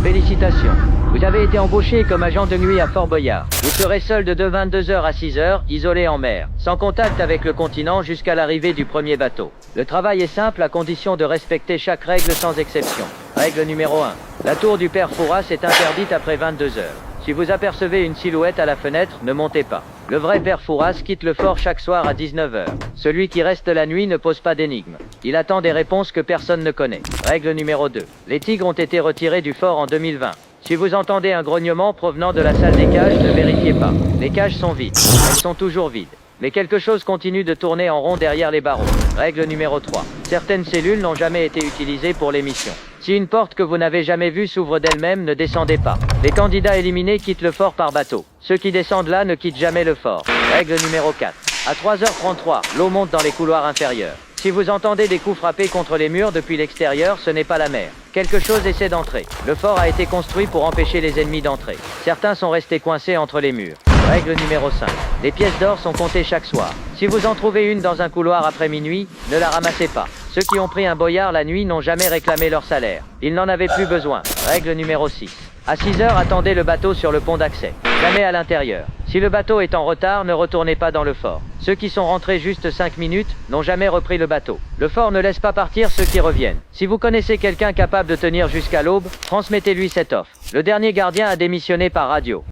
Félicitations. Vous avez été embauché comme agent de nuit à Fort Boyard. Vous serez solde de 22h à 6h, isolé en mer, sans contact avec le continent jusqu'à l'arrivée du premier bateau. Le travail est simple à condition de respecter chaque règle sans exception. Règle numéro 1. La tour du père Fouras est interdite après 22h. Si vous apercevez une silhouette à la fenêtre, ne montez pas. Le vrai père Fouras quitte le fort chaque soir à 19h. Celui qui reste la nuit ne pose pas d'énigmes. Il attend des réponses que personne ne connaît. Règle numéro 2. Les tigres ont été retirés du fort en 2020. Si vous entendez un grognement provenant de la salle des cages, ne vérifiez pas. Les cages sont vides. Elles sont toujours vides. Mais quelque chose continue de tourner en rond derrière les barreaux. Règle numéro 3. Certaines cellules n'ont jamais été utilisées pour les missions. Si une porte que vous n'avez jamais vue s'ouvre d'elle-même, ne descendez pas. Les candidats éliminés quittent le fort par bateau. Ceux qui descendent là ne quittent jamais le fort. Règle numéro 4. À 3h33, l'eau monte dans les couloirs inférieurs. Si vous entendez des coups frappés contre les murs depuis l'extérieur, ce n'est pas la mer. Quelque chose essaie d'entrer. Le fort a été construit pour empêcher les ennemis d'entrer. Certains sont restés coincés entre les murs. Règle numéro 5. Les pièces d'or sont comptées chaque soir. Si vous en trouvez une dans un couloir après minuit, ne la ramassez pas. Ceux qui ont pris un boyard la nuit n'ont jamais réclamé leur salaire. Ils n'en avaient plus besoin. Règle numéro 6. À 6h, attendez le bateau sur le pont d'accès. Jamais à l'intérieur. Si le bateau est en retard, ne retournez pas dans le fort. Ceux qui sont rentrés juste 5 minutes n'ont jamais repris le bateau. Le fort ne laisse pas partir ceux qui reviennent. Si vous connaissez quelqu'un capable de tenir jusqu'à l'aube, transmettez-lui cette offre. Le dernier gardien a démissionné par radio.